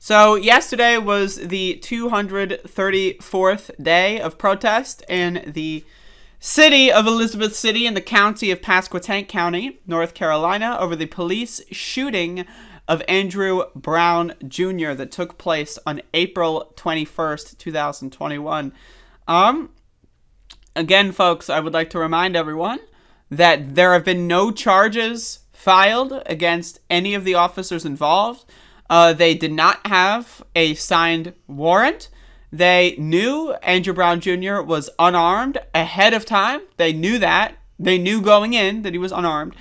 So yesterday was the 234th day of protest in the city of Elizabeth City in the county of Pasquotank County, North Carolina, over the police shooting of Andrew Brown Jr. that took place on April 21st, 2021. Again, folks, I would like to remind everyone that there have been no charges filed against any of the officers involved. They did not have a signed warrant. They knew Andrew Brown Jr. was unarmed ahead of time. They knew that. They knew going in that he was unarmed.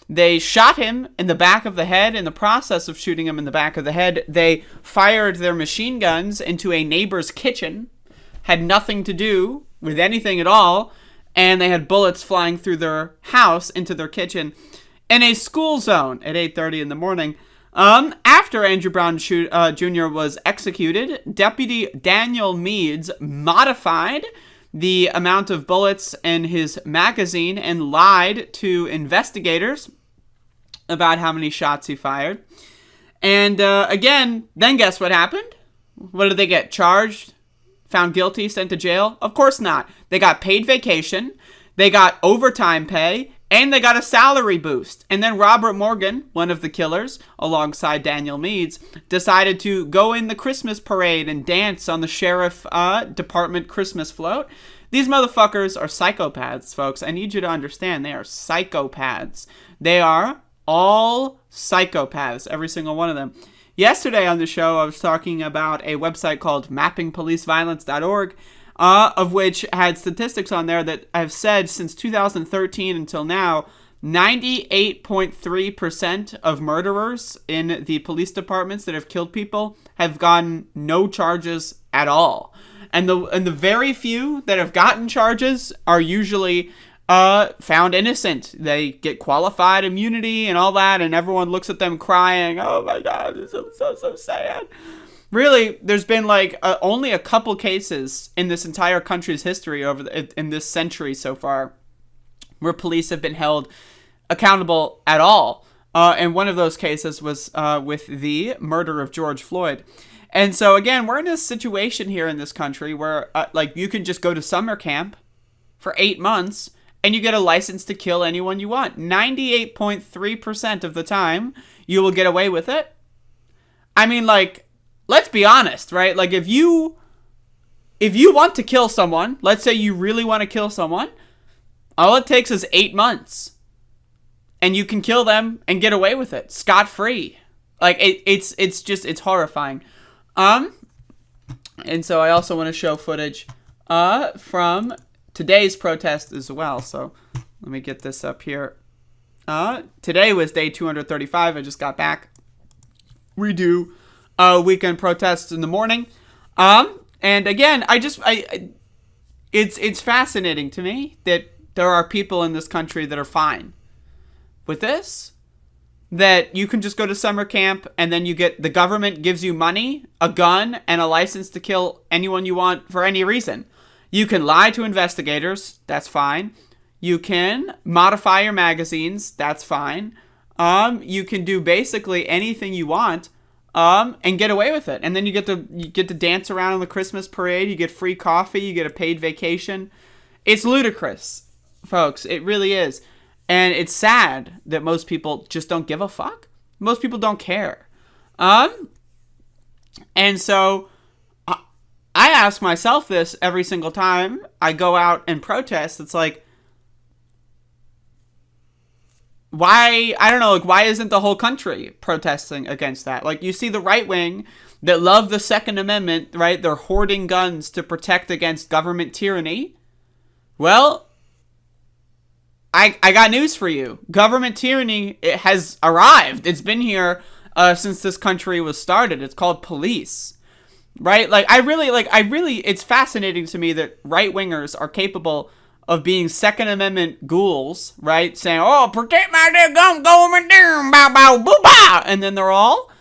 They shot him in the back of the head. In the process of shooting him in the back of the head, they fired their machine guns into a neighbor's kitchen. Had nothing to do with anything at all. And they had bullets flying through their house into their kitchen in a school zone at 8:30 in the morning. After Andrew Brown Jr. was executed, Deputy Daniel Meads modified the amount of bullets in his magazine and lied to investigators about how many shots he fired. And again, then guess what happened? What did they get? Charged? Found guilty? Sent to jail? Of course not. They got paid vacation. They got overtime pay. And they got a salary boost. And then Robert Morgan, one of the killers, alongside Daniel Meads, decided to go in the Christmas parade and dance on the sheriff department Christmas float. These motherfuckers are psychopaths, folks. I need you to understand, they are psychopaths. They are all psychopaths, every single one of them. Yesterday on the show, I was talking about a website called mappingpoliceviolence.org, of which had statistics on there that have said since 2013 until now, 98.3% of murderers in the police departments that have killed people have gotten no charges at all. And the very few that have gotten charges are usually found innocent. They get qualified immunity and all that, and everyone looks at them crying, oh my God, this is so sad. Really, there's been only a couple cases in this entire country's history in this century so far where police have been held accountable at all. And one of those cases was with the murder of George Floyd. And so, again, we're in a situation here in this country where you can just go to summer camp for 8 months and you get a license to kill anyone you want. 98.3% of the time, you will get away with it. I mean, let's be honest, right? If you want to kill someone, let's say you really want to kill someone, all it takes is 8 months. And you can kill them and get away with it, scot-free. It's horrifying. And so I also want to show footage from today's protest as well. So let me get this up here. Today was day 235. I just got back. We do weekend protests in the morning. And again, it's fascinating to me that there are people in this country that are fine with this, that you can just go to summer camp and then the government gives you money, a gun, and a license to kill anyone you want for any reason. You can lie to investigators, that's fine. You can modify your magazines, that's fine. You can do basically anything you want, and get away with it. And then you get to dance around on the Christmas parade, you get free coffee, you get a paid vacation. It's ludicrous, folks. It really is. And it's sad that most people just don't give a fuck. Most people don't care. And so I ask myself this every single time I go out and protest. It's why, I don't know, why isn't the whole country protesting against that? You see the right wing that love the Second Amendment, right? They're hoarding guns to protect against government tyranny. Well, I got news for you. Government tyranny, it has arrived. It's been here since this country was started. It's called police, right? It's fascinating to me that right-wingers are capable of being Second Amendment ghouls, right? Saying, oh, protect my dear gun, government, bow, bow, boo, bow. And then they're all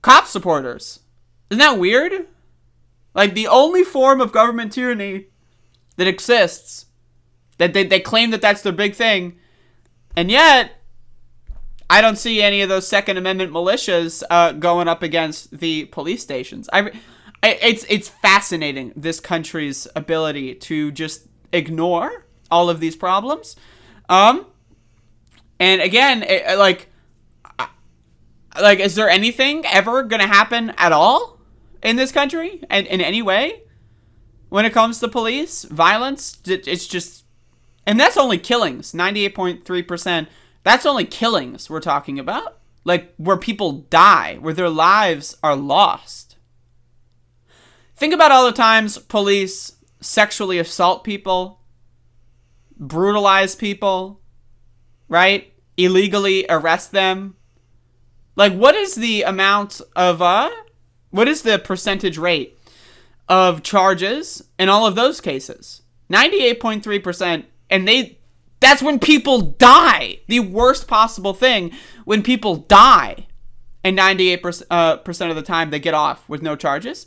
cop supporters. Isn't that weird? The only form of government tyranny that exists, that they claim that that's their big thing, and yet I don't see any of those Second Amendment militias going up against the police stations. It's fascinating, this country's ability to just ignore all of these problems. And again, is there anything ever going to happen at all in this country and in any way when it comes to police violence? It's just, and that's only killings, 98.3%. That's only killings we're talking about. Like, where people die, where their lives are lost. Think about all the times police sexually assault people, brutalize people, right? Illegally arrest them. Like, what is the amount of, what is the percentage rate of charges in all of those cases? 98.3%, and that's when people die. The worst possible thing, when people die. And 98% of the time, they get off with no charges.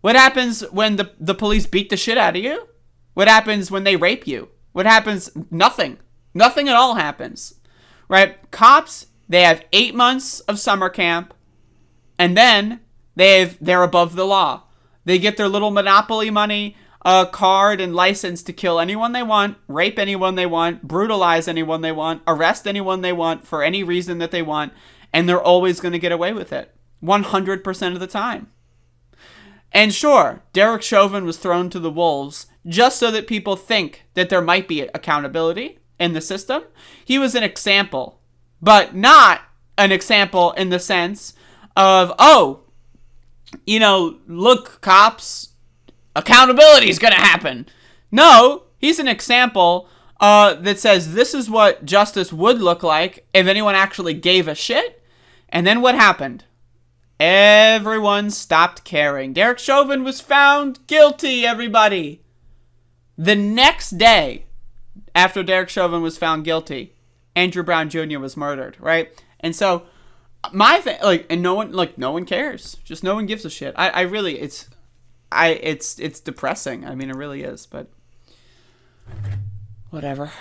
What happens when the police beat the shit out of you? What happens when they rape you? What happens? Nothing. Nothing at all happens. Right? Cops, they have 8 months of summer camp. And then they're above the law. They get their little monopoly money, card and license to kill anyone they want, rape anyone they want, brutalize anyone they want, arrest anyone they want for any reason that they want, and they're always going to get away with it 100% of the time. And sure, Derek Chauvin was thrown to the wolves just so that people think that there might be accountability in the system. He was an example, but not an example in the sense of, look, cops, accountability is going to happen. No, he's an example that says this is what justice would look like if anyone actually gave a shit. And then what happened? Everyone stopped caring. Derek Chauvin was found guilty, everybody. The next day after Derek Chauvin was found guilty, Andrew Brown Jr. was murdered, right? And so my thing, and no one cares. Just no one gives a shit. It's depressing. I mean, it really is, but whatever.